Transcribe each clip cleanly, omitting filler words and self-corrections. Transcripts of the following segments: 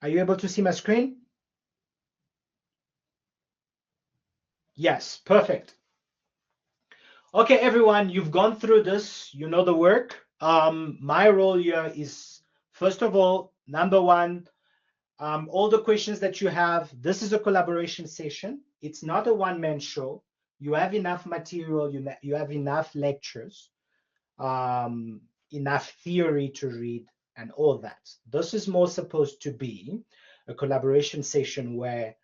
Are you able to see my screen? Yes, perfect. Okay, everyone, you've gone through this. You know the work. My role here is, first of all, number one, all the questions that you have. This is a collaboration session. It's not a one-man show. You have enough material. You have enough lectures, enough theory to read, and all that. This is more supposed to be a collaboration session where,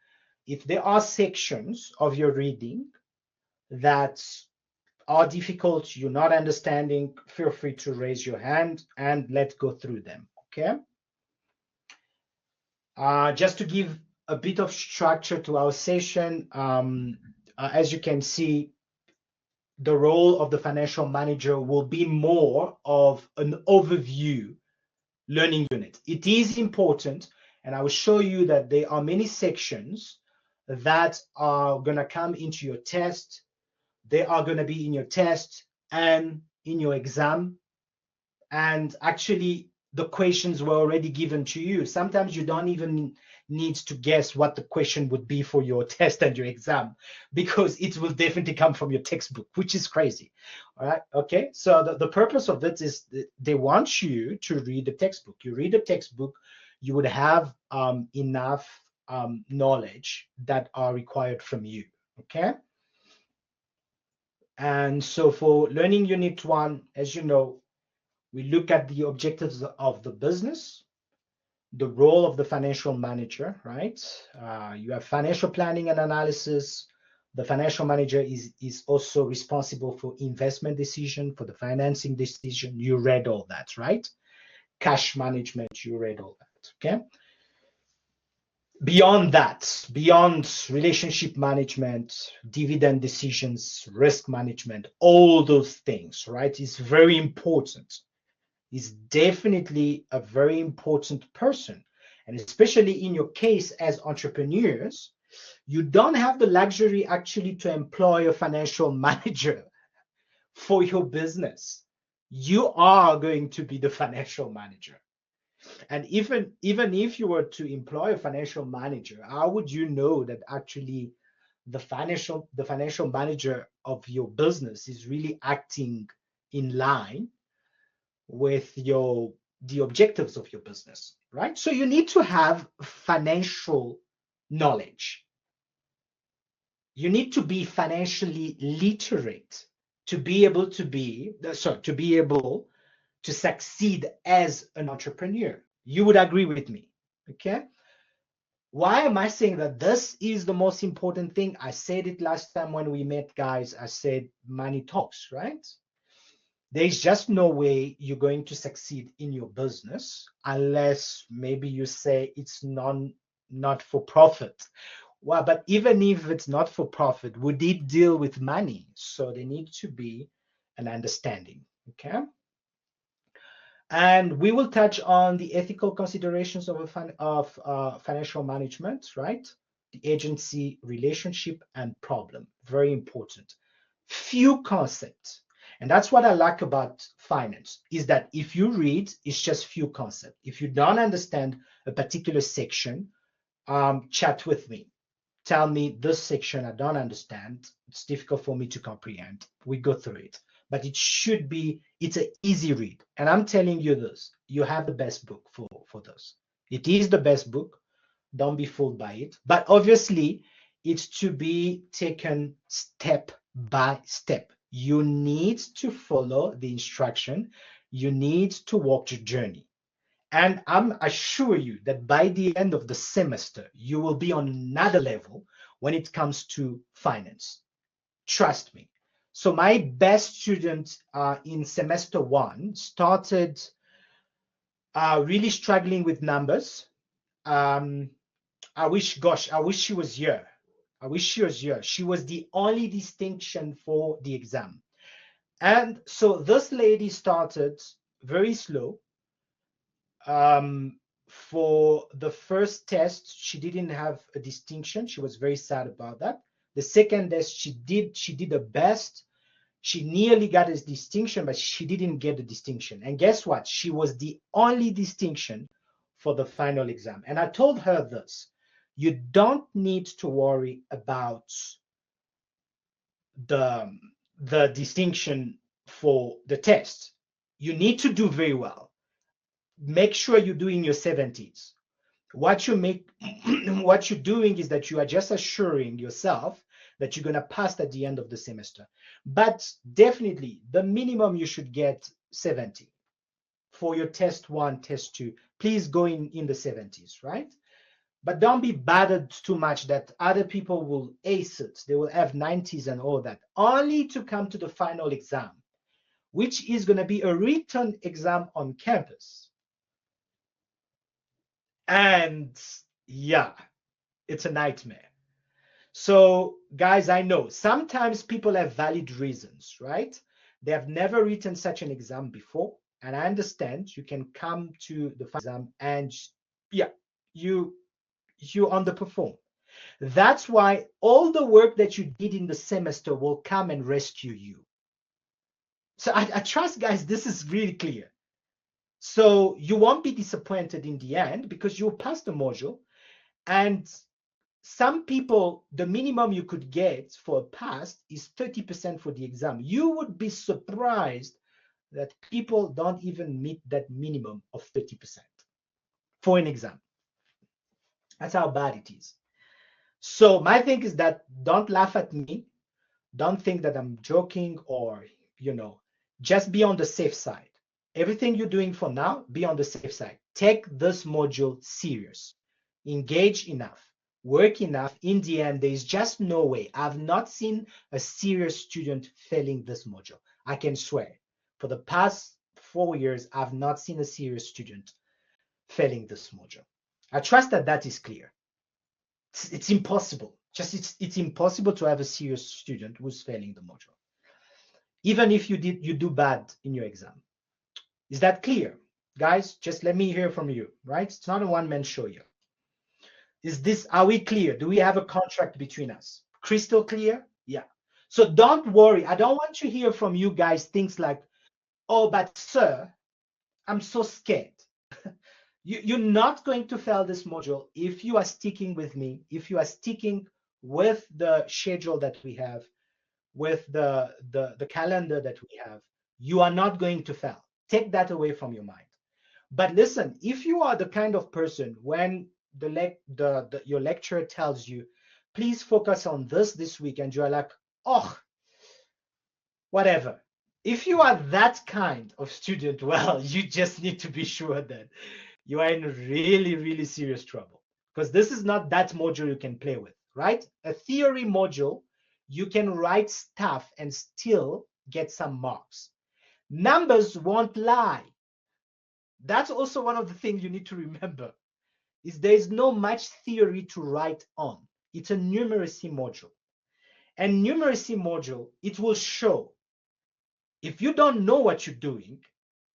if there are sections of your reading that are difficult, you're not understanding, feel free to raise your hand and let's go through them, okay? Just to give a bit of structure to our session, as you can see, the role of the financial manager will be more of an overview learning unit. It is important, and I will show you that there are many sections that are going to come into your test. They are going to be in your test and in your exam. And actually, the questions were already given to you. Sometimes you don't even need to guess what the question would be for your test and your exam, because it will definitely come from your textbook, which is crazy. All right. Okay. So the purpose of it is they want you to read the textbook. You read the textbook, you would have enough knowledge that are required from you. Okay. And so for learning unit 1, as you know, we look at the objectives of the business, the role of the financial manager, right? You have financial planning and analysis. The financial manager is also responsible for investment decision, for the financing decision. You read all that, right? Cash management, you read all that, okay? Beyond that, beyond relationship management, dividend decisions, risk management, all those things, right, is very important. Is definitely a very important person. And especially in your case as entrepreneurs, you don't have the luxury actually to employ a financial manager for your business. You are going to be the financial manager. And even if you were to employ a financial manager, how would you know that actually the financial manager of your business is really acting in line with the objectives of your business, right? So you need to have financial knowledge. You need to be financially literate to be able to succeed as an entrepreneur. You would agree with me, okay? Why am I saying that this is the most important thing? I said it last time when we met, guys. I said money talks, right? There's just no way you're going to succeed in your business unless maybe you say it's not for profit. Well, but even if it's not for profit, would it deal with money? So there needs to be an understanding, okay? And we will touch on the ethical considerations of financial management, right? The agency, relationship, and problem. Very important. Few concepts. And that's what I like about finance, is that if you read, it's just few concepts. If you don't understand a particular section, chat with me. Tell me this section I don't understand. It's difficult for me to comprehend. We go through it. But it's an easy read. And I'm telling you this, you have the best book for this. It is the best book. Don't be fooled by it. But obviously, it's to be taken step by step. You need to follow the instruction. You need to walk the journey. And I'm assure you that by the end of the semester, you will be on another level when it comes to finance. Trust me. So my best student in semester 1 started really struggling with numbers. I wish she was here. I wish she was here. She was the only distinction for the exam. And so this lady started very slow. For the first test, she didn't have a distinction. She was very sad about that. The second test, she did the best. She nearly got a distinction, but she didn't get the distinction. And guess what? She was the only distinction for the final exam. And I told her this, you don't need to worry about the distinction for the test. You need to do very well. Make sure you do in your 70s. What you're doing is that you are just assuring yourself that you're going to pass at the end of the semester. But definitely the minimum you should get 70 for your test 1, test 2. Please go in the 70s, right? But don't be battered too much that other people will ace it. They will have 90s and all that, only to come to the final exam, which is going to be a written exam on campus. And yeah, it's a nightmare. So guys, I know sometimes people have valid reasons, right? They have never written such an exam before. And I understand you can come to the exam and yeah, you underperform. That's why all the work that you did in the semester will come and rescue you. So I trust, guys, this is really clear. So you won't be disappointed in the end because you'll pass the module. And some people, the minimum you could get for a pass is 30% for the exam. You would be surprised that people don't even meet that minimum of 30% for an exam. That's how bad it is. So my thing is that don't laugh at me. Don't think that I'm joking or, just be on the safe side. Everything you're doing for now, be on the safe side. Take this module serious. Engage enough. Work enough. In the end, there is just no way. I've not seen a serious student failing this module. I can swear. For the past 4 years, I've not seen a serious student failing this module. I trust that that is clear. It's impossible. It's impossible to have a serious student who's failing the module, even if you do bad in your exam. Is that clear, guys? Just let me hear from you, right? It's not a one-man show here. Are we clear? Do we have a contract between us? Crystal clear? Yeah. So don't worry. I don't want to hear from you guys things like, oh, but sir, I'm so scared. You're not going to fail this module if you are sticking with me, if you are sticking with the schedule that we have, with the calendar that we have. You are not going to fail. Take that away from your mind. But listen, if you are the kind of person when your lecturer tells you, please focus on this week, and you're like, oh, whatever. If you are that kind of student, well, you just need to be sure that you are in really, really serious trouble, because this is not that module you can play with, right? A theory module, you can write stuff and still get some marks. Numbers won't lie. That's also one of the things you need to remember, is there is no much theory to write on. It's a numeracy module. And numeracy module, it will show. If you don't know what you're doing,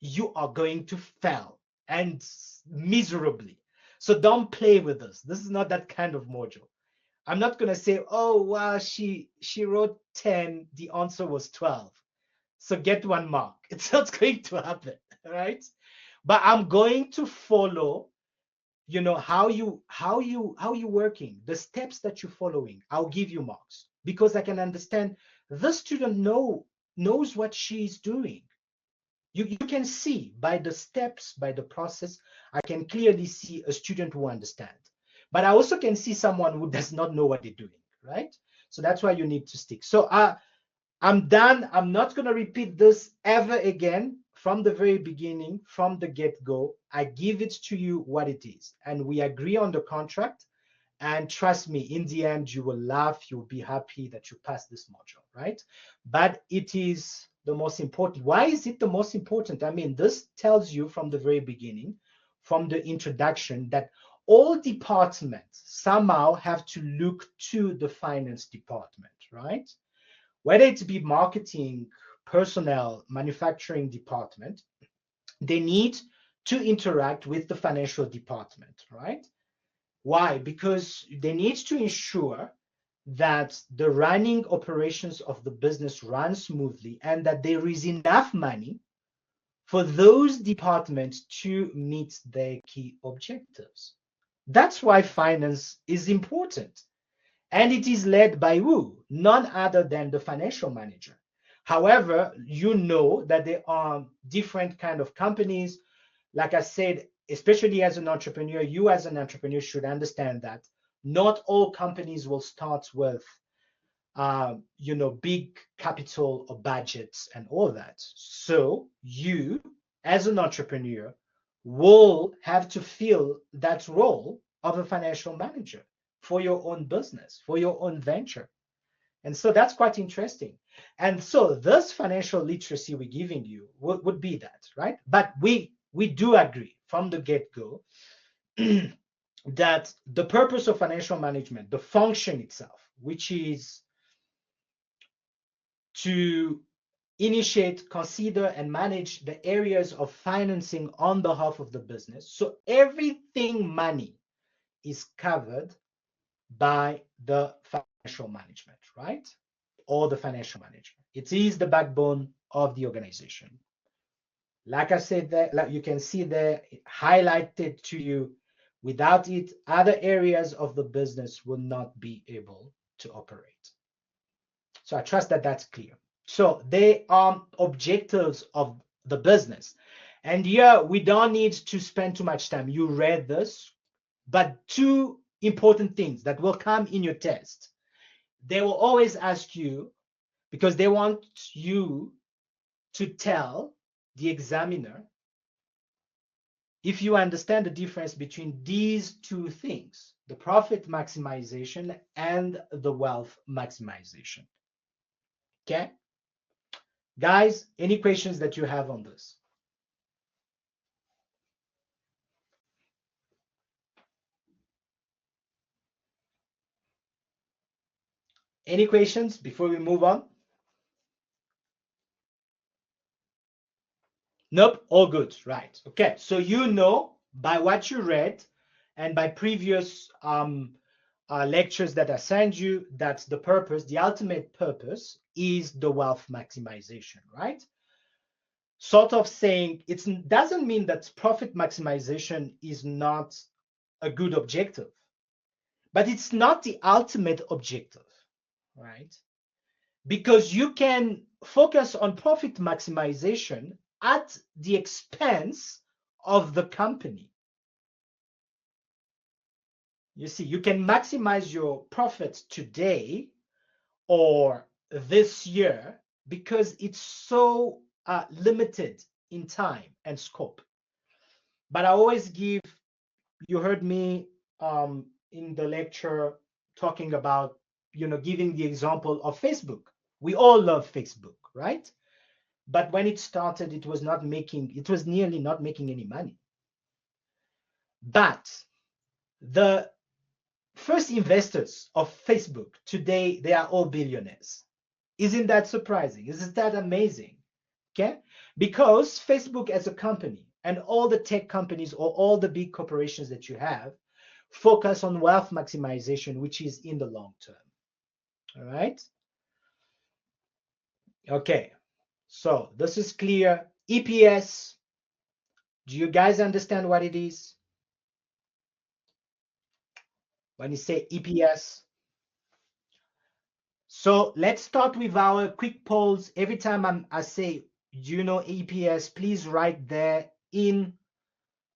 you are going to fail, and miserably. So don't play with this. This is not that kind of module. I'm not going to say, oh, well, she wrote 10, the answer was 12. So get 1 mark. It's not going to happen, right? But I'm going to follow, how you working, the steps that you're following. I'll give you marks because I can understand the student knows what she's doing. You can see by the steps, by the process, I can clearly see a student who understands. But I also can see someone who does not know what they're doing, right? So that's why you need to stick. So I'm done. I'm not going to repeat this ever again from the very beginning, from the get-go. I give it to you what it is. And we agree on the contract. And trust me, in the end, you will laugh. You'll be happy that you passed this module, right? But it is the most important. Why is it the most important? I mean, this tells you from the very beginning, from the introduction, that all departments somehow have to look to the finance department, right? Whether it be marketing, personnel, manufacturing department, they need to interact with the financial department, right? Why? Because they need to ensure that the running operations of the business run smoothly and that there is enough money for those departments to meet their key objectives. That's why finance is important. And it is led by who? None other than the financial manager. However, you know that there are different kind of companies. Like I said, especially as an entrepreneur, you as an entrepreneur should understand that not all companies will start with big capital or budgets and all that. So you, as an entrepreneur, will have to fill that role of a financial manager for your own business, for your own venture. And so that's quite interesting. And so this financial literacy we're giving you would be that, right? But we do agree from the get-go that the purpose of financial management, the function itself, which is to initiate, consider, and manage the areas of financing on behalf of the business. So everything money is covered by the financial management, right? Or the financial management. It is the backbone of the organization. Like I said, there, like you can see there, highlighted to you, without it, other areas of the business will not be able to operate. So I trust that that's clear. So they are objectives of the business. And here we don't need to spend too much time. You read this, but two important things that will come in your test. They will always ask you, because they want you to tell the examiner if you understand the difference between these two things, the profit maximization and the wealth maximization. Okay? Guys, any questions that you have on this? Any questions before we move on? Nope, all good, right. Okay, so you know by what you read and by previous lectures that I sent you that the purpose, the ultimate purpose is the wealth maximization, right? Sort of saying it doesn't mean that profit maximization is not a good objective, but it's not the ultimate objective, right? Because you can focus on profit maximization at the expense of the company. You see, you can maximize your profits today or this year because it's so limited in time and scope. But I always give, you heard me in the lecture talking about, giving the example of Facebook. We all love Facebook, right? But when it started, it was nearly not making any money. But the first investors of Facebook today, they are all billionaires. Isn't that surprising? Isn't that amazing? Okay, because Facebook as a company and all the tech companies or all the big corporations that you have focus on wealth maximization, which is in the long term. All right. Okay, so this is clear. EPS, do you guys understand what it is? When you say EPS. So let's start with our quick polls. Every time I say, do you know EPS, please write there in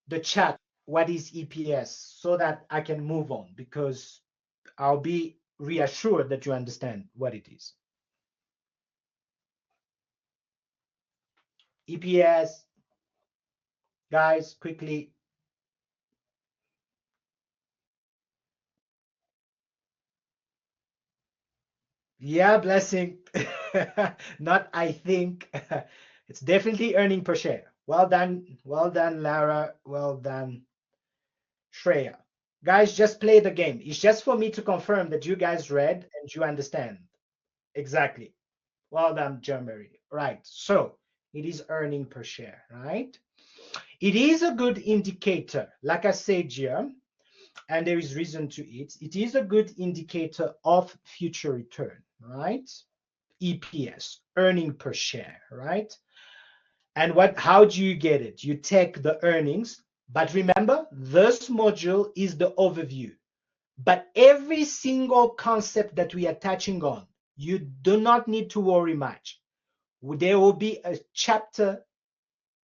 the chat what is EPS so that I can move on, because I'll be reassured that you understand what it is. EPS, guys, quickly. Yeah, blessing. Not I think. It's definitely earning per share. Well done, Lara. Well done, Shreya. Guys, just play the game. It's just for me to confirm that you guys read and you understand. Exactly. Well done, Jeremy. Right. So it is earning per share, right? It is a good indicator, like I said here, and there is reason to it. It is a good indicator of future return, right? EPS, earning per share, right? And how do you get it? You take the earnings, but remember, this module is the overview. But every single concept that we are touching on, you do not need to worry much. There will be a chapter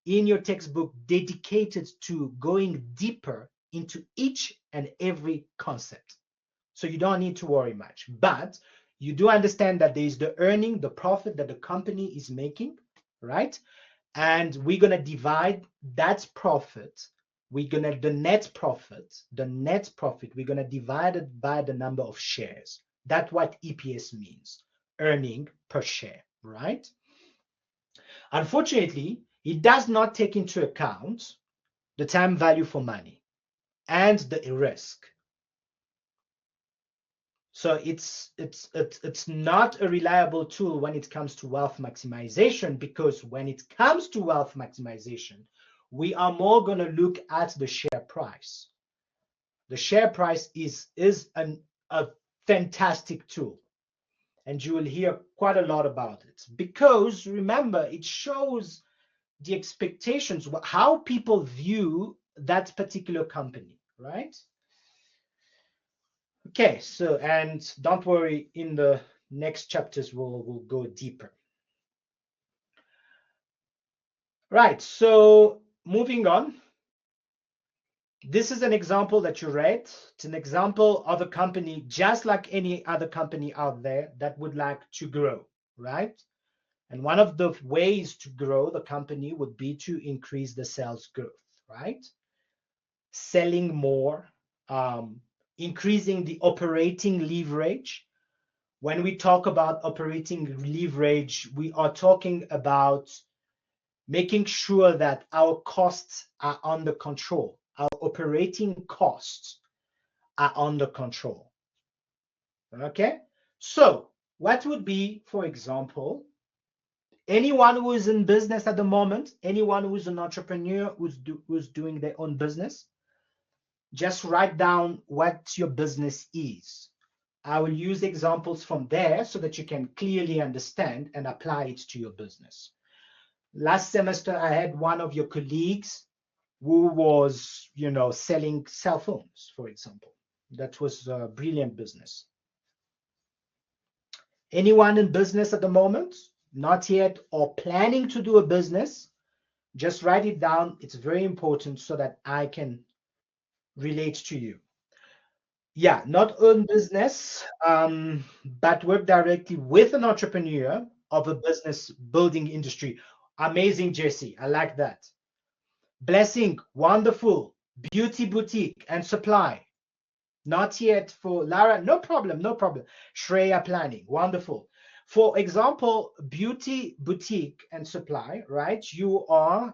in your textbook dedicated to going deeper into each and every concept. So you don't need to worry much. But you do understand that there is the earning, the profit that the company is making, right? And we're going to divide that profit. The net profit, we're going to divide it by the number of shares. That's what EPS means, earning per share, right? Unfortunately, it does not take into account the time value for money and the risk. So it's not a reliable tool when it comes to wealth maximization, because when it comes to wealth maximization, we are more going to look at the share price. The share price is a fantastic tool, and you will hear quite a lot about it, because remember, it shows the expectations, how people view that particular company, right? Okay, so, and don't worry, in the next chapters we'll go deeper. Right, so moving on. This is an example that you read. It's an example of a company just like any other company out there that would like to grow, right? And one of the ways to grow the company would be to increase the sales growth, right? Selling more, increasing the operating leverage. When we talk about operating leverage, we are talking about making sure that our costs are under control. Our operating costs are under control. Okay? So, what would be, for example, anyone who is in business at the moment, anyone who is an entrepreneur who's doing their own business, just write down what your business is. I will use examples from there so that you can clearly understand and apply it to your business. Last semester, I had one of your colleagues who was, selling cell phones, for example. That was a brilliant business. Anyone in business at the moment, not yet, or planning to do a business, just write it down. It's very important so that I can relate to you. Yeah, not own business, but work directly with an entrepreneur of a business building industry. Amazing, Jesse. I like that. Blessing, wonderful. Beauty boutique and supply. Not yet for Lara. No problem, no problem. Shreya planning, wonderful. For example, beauty boutique and supply, right? You are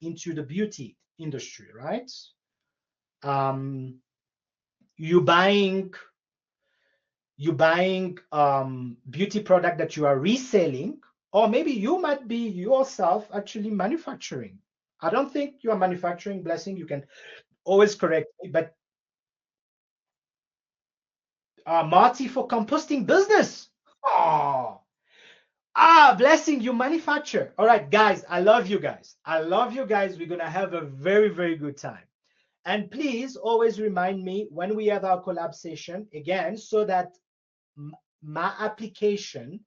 into the beauty industry, right? You buying beauty product that you are reselling, or maybe you might be yourself actually manufacturing. I don't think you are manufacturing, Blessing. You can always correct me, but Marty, for composting business. Oh, Blessing, you manufacture. All right, guys, I love you guys. I love you guys. We're going to have a very, very good time. And please always remind me when we have our collab session again, so that my application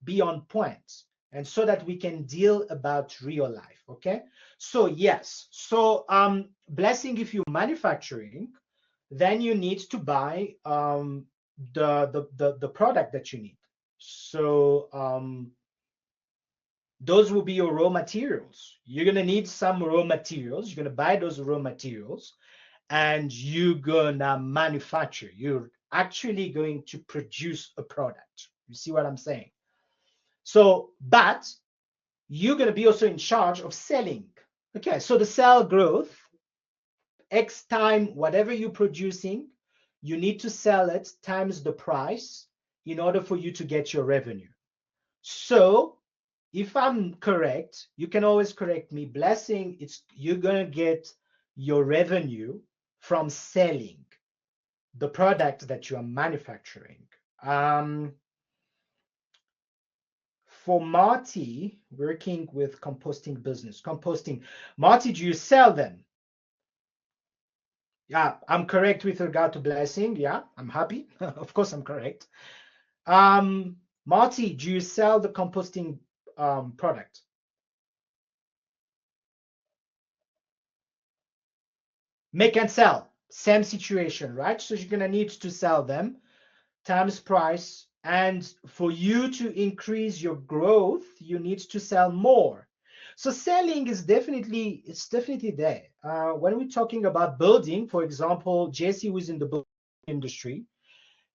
be on point and so that we can deal about real life. Okay. So yes. So Blessing, if you're manufacturing, then you need to buy the product that you need. So those will be your raw materials. You're going to need some raw materials. You're going to buy those raw materials and you're going to manufacture. You're actually going to produce a product. You see what I'm saying? So, but you're going to be also in charge of selling. Okay, so the sale growth, X time, whatever you're producing, you need to sell it times the price in order for you to get your revenue. So if I'm correct, you can always correct me. Blessing, you're going to get your revenue from selling the product that you are manufacturing. for Marty, working with composting business, composting, Marty, do you sell them? Yeah, I'm correct with regard to blessing. Yeah, I'm happy. Of course, I'm correct. Marty, do you sell the composting product? Make and sell, same situation, right? So you're gonna need to sell them times price, and for you to increase your growth, you need to sell more. So selling is definitely, it's definitely there. When we're talking about building, for example, Jesse was in the building industry,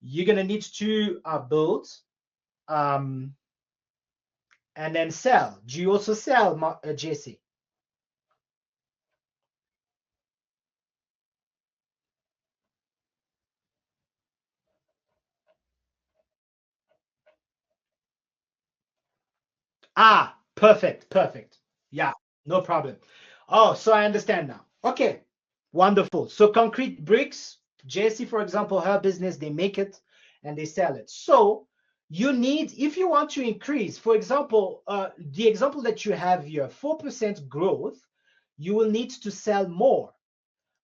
you're gonna need to build and then sell. Do you also sell, Jesse? Ah, perfect, perfect. Yeah, no problem. Oh, so I understand now. Okay, wonderful. So concrete bricks, JC, for example, her business, they make it and they sell it. So you need, if you want to increase, for example, the example that you have here, 4% growth, you will need to sell more.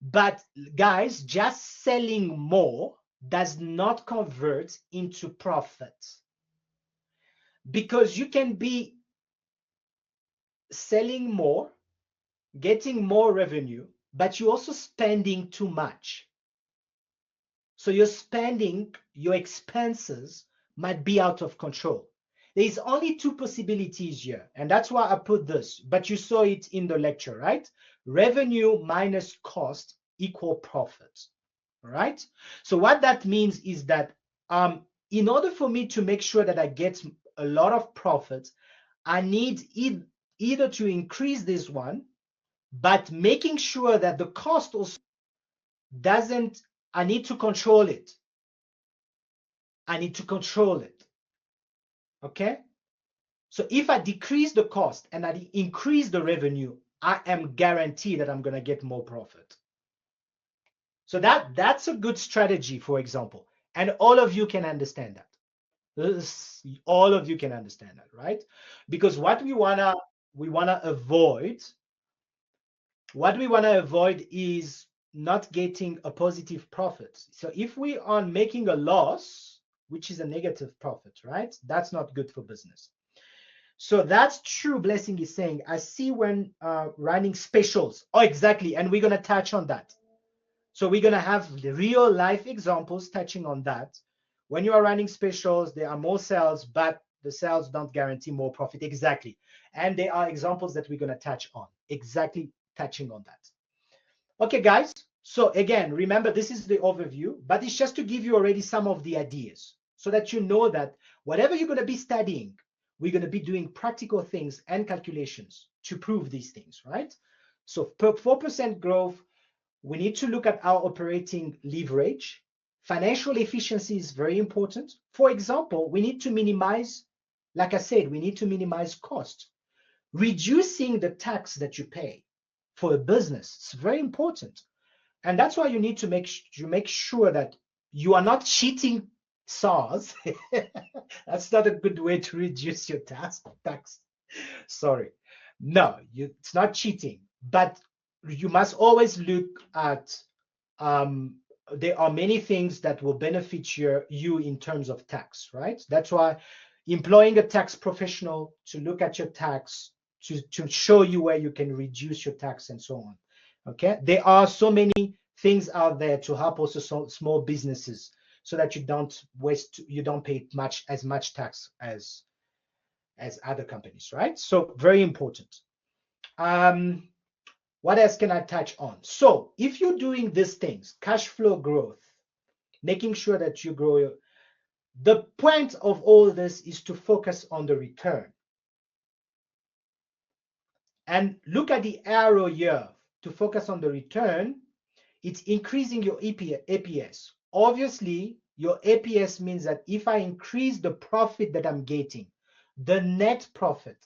But guys, just selling more does not convert into profit, because you can be selling more, getting more revenue, but you're also spending too much. So you're spending, your expenses might be out of control. There's only two possibilities here, and that's why I put this, but you saw it in the lecture, right? Revenue minus cost equal profit, all right? So what that means is that in order for me to make sure that I get a lot of profit, I need either to increase this one, but making sure that the cost also doesn't, I need to control it. I need to control it. Okay? So if I decrease the cost and I increase the revenue, I am guaranteed that I'm going to get more profit. So that's a good strategy, for example. And all of you can understand that. All of you can understand that, right? Because what we wanna avoid, what we wanna avoid is not getting a positive profit. So if we are making a loss, which is a negative profit, right? That's not good for business. So that's true. Blessing is saying, I see when running specials. Oh, exactly. And we're going to touch on that. So we're going to have the real life examples touching on that. When you are running specials, there are more sales, but the sales don't guarantee more profit. Exactly. And there are examples that we're going to touch on. Exactly touching on that. Okay, guys. So again, remember, this is the overview, but it's just to give you already some of the ideas so that you know that whatever you're going to be studying, we're going to be doing practical things and calculations to prove these things, right? So per 4% growth, we need to look at our operating leverage. Financial efficiency is very important. For example, we need to minimize, like I said, we need to minimize cost. Reducing the tax that you pay for a business is very important. And that's why you need to make sure that you are not cheating SARS. That's not a good way to reduce your tax. Sorry. No, it's not cheating, but you must always look at, there are many things that will benefit you in terms of tax, right? That's why employing a tax professional to look at your tax, to show you where you can reduce your tax and so on. Okay, there are so many things out there to help also small businesses so that you don't waste, you don't pay as much tax as other companies, right? So very important. What else can I touch on? So if you're doing these things, cash flow growth, making sure that you grow, the point of all this is to focus on the return. And look at the arrow here to focus on the return. It's increasing your APS. Obviously, your APS means that if I increase the profit that I'm getting, the net profit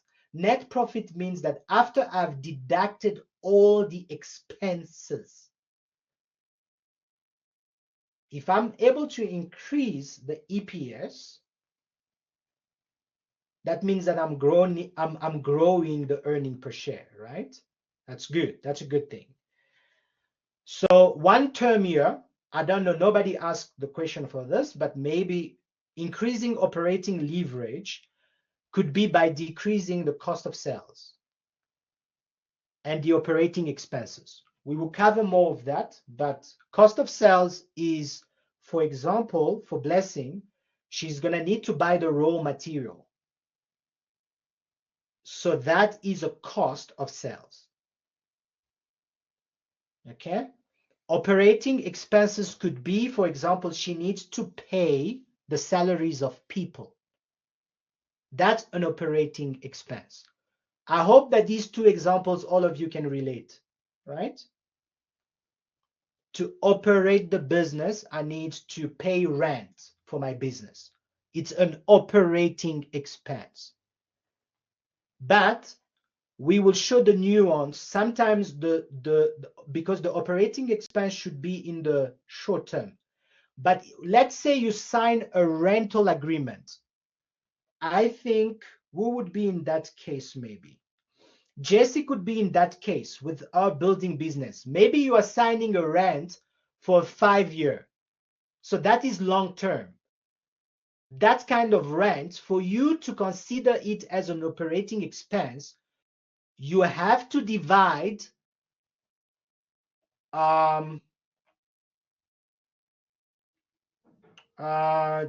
means that after I've deducted all the expenses, if I'm able to increase the EPS, That means that I'm growing the earning per share, right? That's good. That's a good thing. So one term here, I don't know, nobody asked the question for this, but maybe increasing operating leverage could be by decreasing the cost of sales and the operating expenses. We will cover more of that, but cost of sales is, for example, for Blessing, she's going to need to buy the raw material. So that is a cost of sales. Okay? Operating expenses could be, for example, she needs to pay the salaries of people. That's an operating expense. I hope that these two examples, all of you can relate, right? To operate the business, I need to pay rent for my business. It's an operating expense. But we will show the nuance. Sometimes because the operating expense should be in the short term. But let's say you sign a rental agreement. I think who would be in that case maybe? Jesse could be in that case with our building business. Maybe you are signing a rent for 5 years. So that is long term. That kind of rent, for you to consider it as an operating expense, you have to divide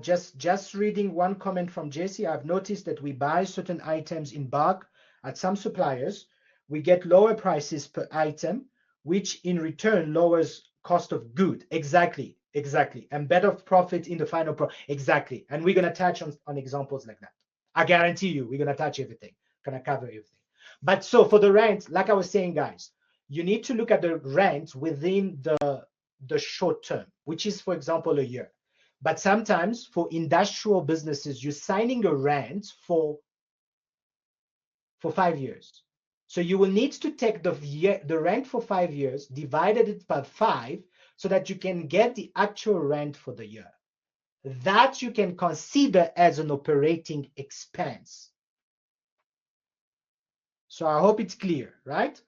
just reading one comment from Jesse. I've noticed that we buy certain items in bulk at some suppliers. We get lower prices per item, which in return lowers cost of good. Exactly. And better profit in the final product. Exactly. And we're going to touch on examples like that. I guarantee you, we're going to touch everything. Going to cover everything. But so for the rent, like I was saying, guys, you need to look at the rent within the short term, which is, for example, a year. But sometimes for industrial businesses, you're signing a rent for 5 years. So you will need to take the rent for 5 years, divided it by 5, so that you can get the actual rent for the year. That you can consider as an operating expense. So I hope it's clear, right?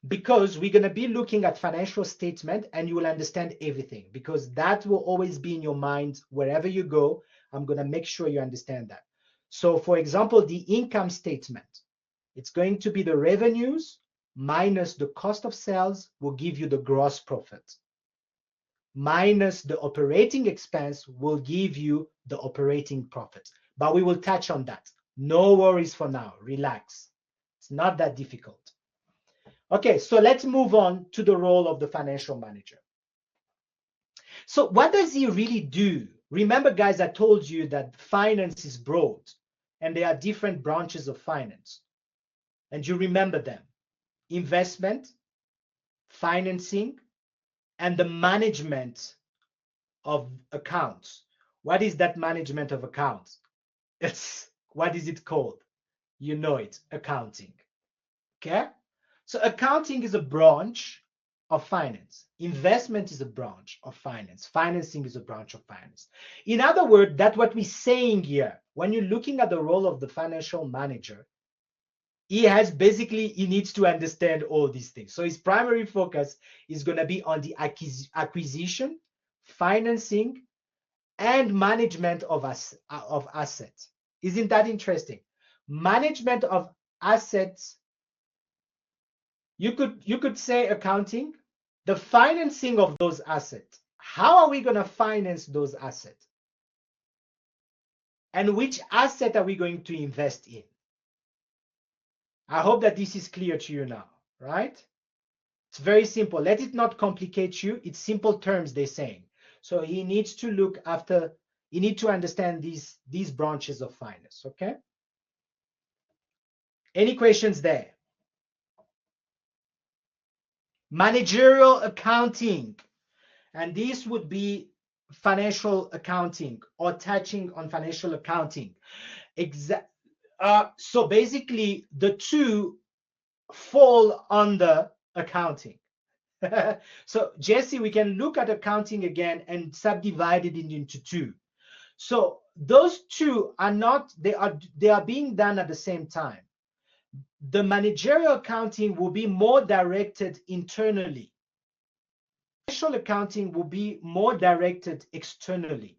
Because we're going to be looking at financial statement and you will understand everything, because that will always be in your mind wherever you go. I'm going to make sure you understand that. So for example, the income statement, it's going to be the revenues minus the cost of sales will give you the gross profit. Minus the operating expense will give you the operating profit. But we will touch on that. No worries for now. Relax. It's not that difficult. Okay, so let's move on to the role of the financial manager. So what does he really do? Remember, guys, I told you that finance is broad and there are different branches of finance. And you remember them: investment, financing, and the management of accounts. What is that management of accounts? What is it called? You know it, accounting. Okay? So accounting is a branch of finance. Investment is a branch of finance. Financing is a branch of finance. In other words, that's what we're saying here. When you're looking at the role of the financial manager, he needs to understand all these things. So his primary focus is going to be on the acquisition, financing, and management of assets. Isn't that interesting? Management of assets. You could say accounting, the financing of those assets. How are we going to finance those assets? And which asset are we going to invest in? I hope that this is clear to you now, right? It's very simple. Let it not complicate you. It's simple terms they're saying. So he needs to you need to understand these branches of finance, okay? Any questions there? Managerial accounting. And this would be financial accounting or touching on financial accounting. So basically, the two fall under accounting. So Jesse, we can look at accounting again and subdivide it into two. So those two are not, they are being done at the same time. The managerial accounting will be more directed internally. Financial accounting will be more directed externally.